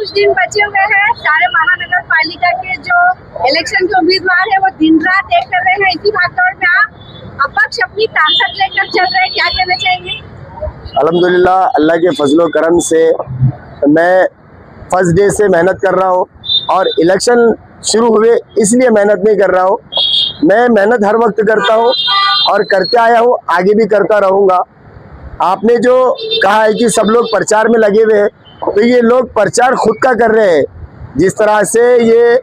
कुछ दिन बचे हुए हैं। सारे महानगर पालिका के जो इलेक्शन के उम्मीदवार है वो दिन रात एक कर रहे हैं। इसी भागदौड़ में आप अपक्ष अपनी ताकत लेकर चल रहे हैं, क्या कहना चाहेंगे? अल्हम्दुलिल्लाह, अल्लाह के फजलो करम से मैं फर्स्ट डे से मेहनत कर रहा हूँ और इलेक्शन शुरू हुए इसलिए मेहनत नहीं कर रहा हूँ। मैं मेहनत हर वक्त करता हूँ और करते आया हूँ, आगे भी करता रहूँगा। आपने जो कहा है कि सब लोग प्रचार में लगे हुए हैं, तो ये लोग प्रचार खुद का कर रहे हैं। जिस तरह से ये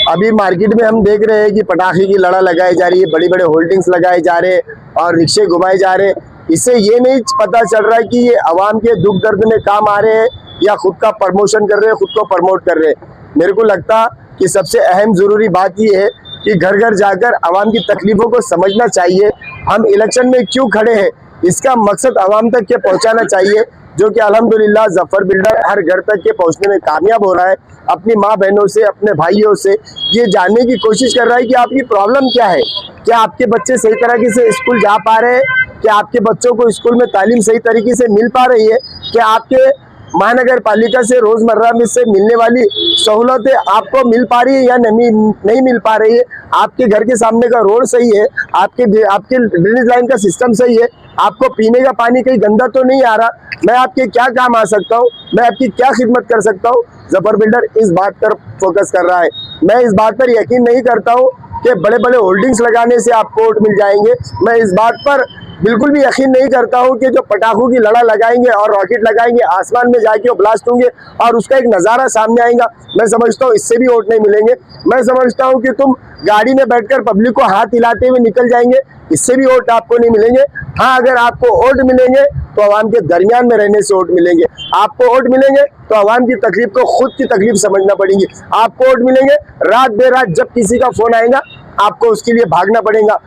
अभी मार्केट में हम देख रहे हैं कि पटाखे की लड़ा लगाई जा रही है, बड़ी बड़े होल्डिंग्स लगाए जा रहे हैं और रिक्शे घुमाए जा रहे हैं। इससे ये नहीं पता चल रहा है कि ये आवाम के दुख दर्द में काम आ रहे हैं या खुद का प्रमोशन कर रहे हैं, खुद को प्रमोट कर रहे हैं। मेरे को लगता कि सबसे अहम ज़रूरी बात ये है कि घर घर जाकर आवाम की तकलीफ़ों को समझना चाहिए। हम इलेक्शन में क्यों खड़े हैं, इसका मकसद आवाम तक के पहुंचाना चाहिए, जो कि अल्हम्दुलिल्लाह जफर बिल्डर हर घर तक के पहुंचने में कामयाब हो रहा है। अपनी माँ बहनों से, अपने भाइयों से ये जानने की कोशिश कर रहा है कि आपकी प्रॉब्लम क्या है। क्या आपके बच्चे सही तरीके से स्कूल जा पा रहे हैं? क्या आपके बच्चों को स्कूल में तालीम सही तरीके से मिल पा रही है? क्या आपके महानगर पालिका से रोजमर्रा में से मिलने वाली सहूलतें आपको मिल पा रही है या नहीं मिल पा रही है? आपके घर के सामने का रोड सही है? आपके ड्रेनेज लाइन का सिस्टम सही है? आपको पीने का पानी कहीं गंदा तो नहीं आ रहा? मैं आपके क्या काम आ सकता हूँ? मैं आपकी क्या खिदमत कर सकता हूँ? जफर बिल्डर इस बात पर फोकस कर रहा है। मैं इस बात पर यकीन नहीं करता हूँ कि बड़े बड़े होल्डिंग्स लगाने से आपको वोट मिल जाएंगे। मैं इस बात पर बिल्कुल भी यकीन नहीं करता हूँ कि जो पटाखों की लड़ा लगाएंगे और रॉकेट लगाएंगे, आसमान में जाके वो ब्लास्ट होंगे और उसका एक नज़ारा सामने आएगा, मैं समझता हूँ इससे भी वोट नहीं मिलेंगे। मैं समझता हूँ कि तुम गाड़ी में बैठकर पब्लिक को हाथ हिलाते हुए निकल जाएंगे, इससे भी वोट आपको नहीं मिलेंगे। हाँ, अगर आपको वोट मिलेंगे तो आवाम के दरमियान में रहने से वोट मिलेंगे। आपको वोट मिलेंगे तो आवाम की तकलीफ को खुद की तकलीफ समझना पड़ेगी। आपको वोट मिलेंगे रात बेरात जब किसी का फोन आएगा आपको उसके लिए भागना पड़ेगा।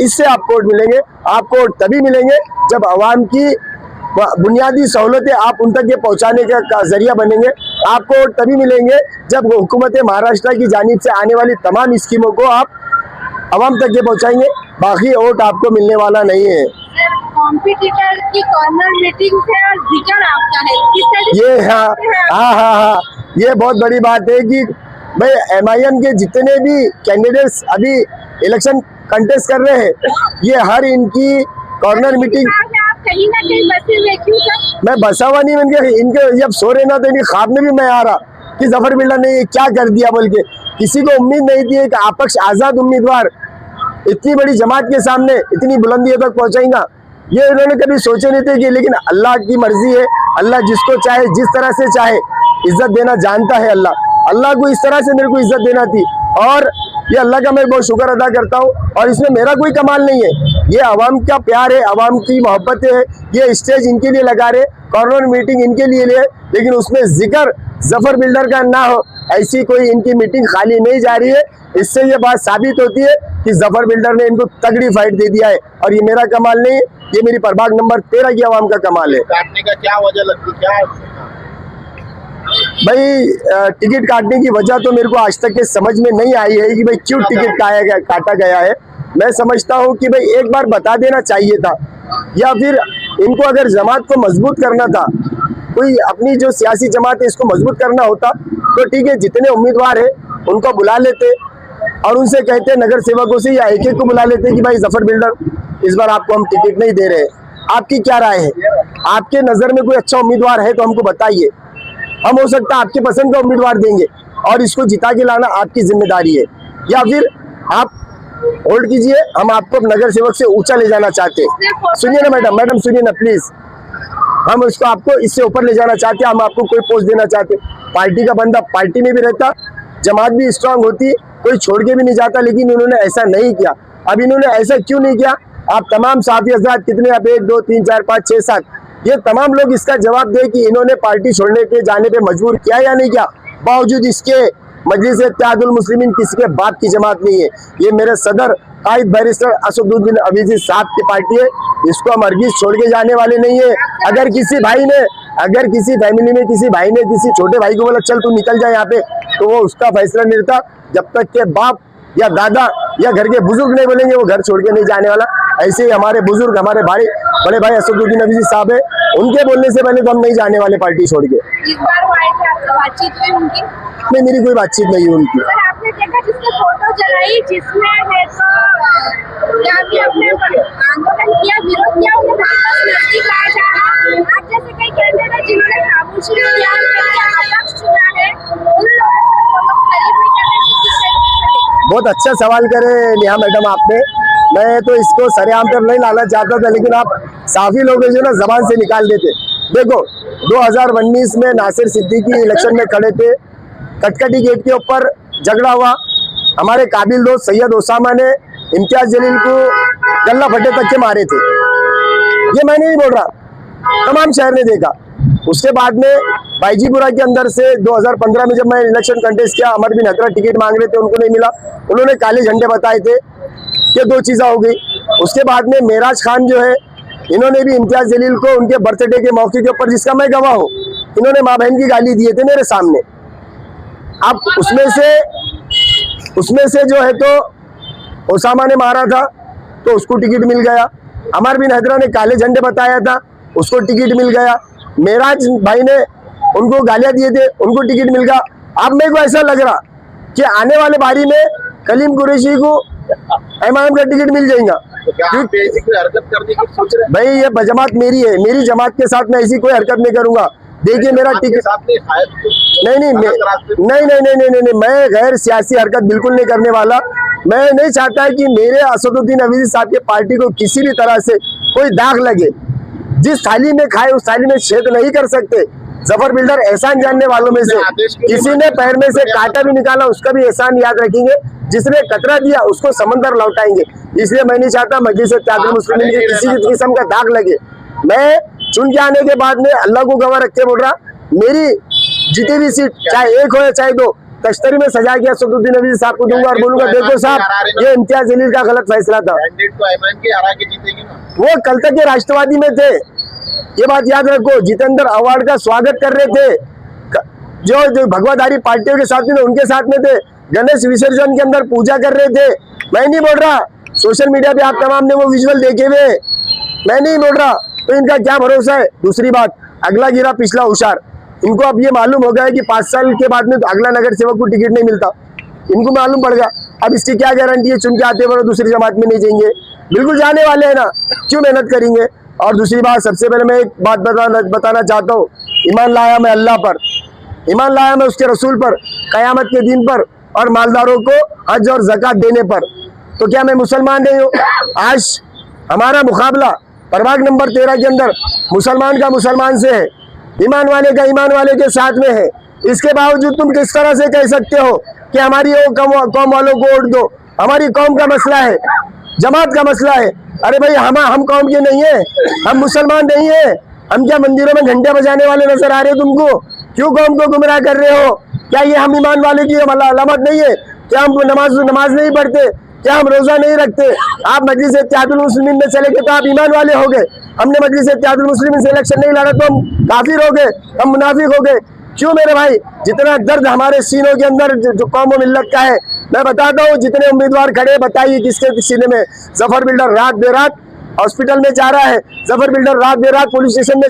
इससे आपको वोट मिलेंगे। आपको वोट तभी मिलेंगे जब आवाम की बुनियादी सहूलतें आप उन तक ये पहुँचाने का जरिया बनेंगे। आपको वोट तभी मिलेंगे जब हुकूमत महाराष्ट्र की जानिब से आने वाली तमाम स्कीमों को आप आवाम तक ये पहुँचाएंगे। बाकी वोट आपको मिलने वाला नहीं है। कॉम्पिटिटर की कॉर्नर मीटिंग है और जिक्र आपका है, किस तरीके ये हाँ, ये बहुत बड़ी बात है कि भाई MIM के जितने भी कैंडिडेट्स अभी इलेक्शन कंटेस्ट कर रहे हैं, ये हर इनकी कॉर्नर मीटिंग। आप कहीं ना कहीं बसे हुए क्यों सर? मैं बसा हुआ नहीं, इनके जब सो रहे ना तो इनके ख्वाब में भी मैं आ रहा कि जफर बिल्डर ने ये क्या कर दिया बोल के। किसी को उम्मीद नहीं थी कि अपक्ष आज़ाद उम्मीदवार इतनी बड़ी जमात के सामने इतनी बुलंदियों तक पहुंचाएगा। ये इन्होंने कभी सोचे नहीं थे कि, लेकिन अल्लाह की मर्जी है। अल्लाह जिसको चाहे जिस तरह से चाहे इज्जत देना जानता है। अल्लाह को इस तरह से मेरे को इज्जत देना थी और ये अल्लाह का मैं बहुत शुक्र अदा करता हूँ। और इसमें मेरा कोई कमाल नहीं है, ये आवाम का प्यार है, आवाम की मोहब्बत है। ये स्टेज इनके लिए लगा रहे, कॉर्नर मीटिंग इनके लिए ले, लेकिन उसमें जिक्र जफर बिल्डर का ना हो, ऐसी कोई इनकी मीटिंग खाली नहीं जा रही है। इससे ये बात साबित होती है कि जफर बिल्डर ने इनको तगड़ी फाइट दे दिया है। और ये मेरा कमाल नहीं है, ये मेरी प्रभाग नंबर 13 की आवाम का कमाल है। काटने का क्या वजह लगती, क्या है भाई? टिकट काटने की वजह तो मेरे को आज तक के समझ में नहीं आई है कि भाई क्यों टिकट काटा गया है। मैं समझता हूँ कि भाई एक बार बता देना चाहिए था, या फिर इनको अगर जमात को मजबूत करना था, कोई अपनी जो सियासी जमात है इसको मजबूत करना होता तो ठीक है, जितने उम्मीदवार है उनको बुला लेते और उनसे कहते नगर सेवकों से या एक को बुला लेते कि भाई जफर बिल्डर इस बार आपको हम टिकट नहीं दे रहे। आपकी क्या राय है? आपके नज़र में कोई अच्छा उम्मीदवार है तो हमको बताइए, हम हो सकता है आपके पसंद का उम्मीदवार देंगे और इसको जिता के लाना आपकी जिम्मेदारी है। या फिर आप होल्ड कीजिए, हम आपको नगर सेवक से ऊंचा ले जाना चाहते हैं। सुनिए ना मैडम सुनिए ना प्लीज, हम उसको आपको इससे ऊपर ले जाना चाहते हैं। हम आपको कोई पोस्ट देना चाहते। पार्टी का बंदा पार्टी में भी रहता, जमात भी स्ट्रांग होती, कोई छोड़ के भी नहीं जाता, लेकिन इन्होंने ऐसा नहीं किया। अब इन्होंने ऐसा क्यों नहीं किया? आप तमाम साथी हजरात कितने, आप 1 2 3 4 5 6 7 ये तमाम लोग इसका जवाब दे कि इन्होंने पार्टी छोड़ने के जाने पे मजबूर किया या नहीं किया। बावजूद इसके मजलिस इत्तेहादुल मुस्लिमीन किसी के बाप की जमात नहीं है। ये मेरे सदर कायद बैरिस्टर असदुद्दीन अवीजी साहब की पार्टी है, इसको हम हरगिज़ छोड़ के जाने वाले नहीं है। अगर किसी फैमिली में किसी भाई ने किसी छोटे भाई को बोला चल तू निकल जाए यहाँ पे, तो वो उसका फैसला नहीं रहता जब तक के बाप या दादा या घर के बुजुर्ग नहीं बोलेंगे वो घर छोड़ के नहीं जाने वाला। ऐसे ही हमारे बुजुर्ग, हमारे बड़े भाई असदुद्दीन अवीजी साहब है, उनके बोलने से पहले तो हम नहीं जाने वाले पार्टी छोड़ के। इस बार बातचीत हुई उनकी? में मेरी कोई बातचीत नहीं हुई उनकी। सर आपने देखा जिसने फोटो जलाई जिसमें है तो क्या भी अपने आंदोलन किया विरोध किया उन्हें वापस नजदीक लाया जा रहा है। आज जैसे कई कैंडिडेट है जिन्होंने खामोशी इख्तियार करके अपक्ष चुना है उन लोगों को वो लोग करीब नहीं कर रहे किस तरीके से देखते हैं? बहुत अच्छा सवाल करे नेहा मैडम आपने। मैं तो इसको सरेआम पर नहीं लाना चाहता था, लेकिन आप साफी लोग जो ना जबान से निकाल देते। देखो 2019 में नासिर सिद्दीकी इलेक्शन में खड़े थे, कटकटी गेट के ऊपर झगड़ा हुआ, हमारे काबिल दोस्त सैयद ओसामा ने इम्तियाज जलील को गल्ला फटे तक के मारे थे। ये मैं नहीं बोल रहा, तमाम शहर ने देखा। उसके बाद में बाईजीपुरा के अंदर से 2015 में जब मैं इलेक्शन कंटेस्ट किया, अमर बिन हतरा टिकट मांग रहे थे, उनको नहीं मिला, उन्होंने काले झंडे बताए थे। ये दो चीज़ें हो गई। उसके बाद में मेराज खान जो है, इन्होंने भी इम्तियाज जलील को उनके बर्थडे के मौके के ऊपर, जिसका मैं गवाह हूँ, इन्होंने माँ बहन की गाली दिए थे मेरे सामने। अब उसमें से जो है तो ओसामा ने मारा था तो उसको टिकट मिल गया, अमर बिन हतरा ने काले झंडे बताया था, उसको टिकट मिल गया, मेराज भाई ने उनको गालियां दिए थे, उनको टिकट मिल गया। अब मेरे को ऐसा लग रहा कि आने वाले बारी में कलीम कुरैशी को एमआईएम का टिकट मिल जाएगा। तो क्या आप ऐसी कोई हरकत करने की सोच रहे हैं? भाई ये जमात मेरी है, मेरी जमात के साथ मैं ऐसी कोई हरकत नहीं करूंगा। देखिए मेरा आपके टिकट साथ नहीं, शायद नहीं नहीं गलत मैं- रास्ते पे- नहीं नहीं नहीं नहीं नहीं नहीं, मैं गैर सियासी हरकत बिल्कुल नहीं करने वाला। मैं नहीं चाहता कि मेरे असदुद्दीन अवीसी साहब की पार्टी को किसी भी तरह से कोई दाग लगे। जिस थाली में खाए उस थाली में छेद नहीं कर सकते। जफर बिल्डर एहसान जानने वालों में से किसी ने पैर में से कांटा भी निकाला, उसका भी एहसान याद रखेंगे। जिसने कतरा दिया उसको समंदर लौटाएंगे। इसलिए मैं नहीं चाहता मजलिस इत्तेहादुल मुस्लिमीन के किसी भी किस्म का दाग लगे। मैं चुन के आने के बाद में अल्लाह को गवाह रख के बोल रहा, मेरी जितनी भी सीट चाहे एक हो या चाहे दो, तश्तरी में सजा के असदुद्दीन अवीसी साहब को दूंगा और बोलूंगा देखो साहब ये इम्तियाज जलील का गलत फैसला था। कैंडिडेट तो एमआईएम के हरा के जीतेगी ना। वो कल तक के राष्ट्रवादी में थे, ये बात याद रखो। जितेंद्र अवार्ड का स्वागत कर रहे थे, जो भगवाधारी पार्टियों के साथ में उनके साथ में थे, गणेश विसर्जन के अंदर पूजा कर रहे थे। मैं नहीं बोल रहा, सोशल मीडिया पे आप तमाम ने वो विजुअल देखे हुए, मैं नहीं बोल रहा, तो इनका क्या भरोसा है। दूसरी बात, अगला गिरा पिछला होशियार। इनको अब ये मालूम हो गया है कि 5 साल के बाद में तो अगला नगर सेवक को टिकट नहीं मिलता, इनको मालूम पड़ गया। अब इसकी क्या गारंटी है चुन के आते वक्त दूसरी जमात में नहीं जाएंगे? बिल्कुल जाने वाले हैं ना, क्यों मेहनत करेंगे। और दूसरी बात, सबसे पहले मैं एक बात बताना चाहता हूँ, ईमान लाया मैं अल्लाह पर, ईमान लाया मैं उसके रसूल पर, कयामत के दिन पर, और मालदारों को हज और ज़कात देने पर। तो क्या मैं मुसलमान नहीं हूँ? आज हमारा मुकाबला प्रभाग नंबर 13 के अंदर मुसलमान का मुसलमान से है, ईमान वाले का ईमान वाले के साथ में है। इसके बावजूद तुम किस तरह से कह सकते हो कि हमारी कौम वालों को वोट दो? हमारी कौम का मसला है, जमात का मसला है। अरे भाई हम कौम के नहीं है, हम मुसलमान नहीं है। हम क्या मंदिरों में घंटे बजाने वाले नजर आ रहे हो तुमको? क्यों कौम को गुमराह कर रहे हो? क्या ये हम ईमान वाले की अलामत नहीं है? क्या हम नमाज नहीं पढ़ते? क्या हम रोजा नहीं रखते? आप मजलिस इत्तेहादुल मुस्लिमीन में चले गए तो आप ईमान वाले हो गए। हमने मजलिस इत्तेहादुल मुस्लिमीन से इलेक्शन नहीं लड़ा तो हम काफिर हो गए, हम मुनाफिक हो गए। क्यों मेरे भाई? जितना दर्द हमारे सीनों के अंदर जो कौम और मिल्लत का है, मैं बताता हूँ। जितने उम्मीदवार खड़े, बताइए किसके सीने में? जफर बिल्डर रात बेरात हॉस्पिटल में जा रहा है, जफर बिल्डर रात बेरात पुलिस स्टेशन में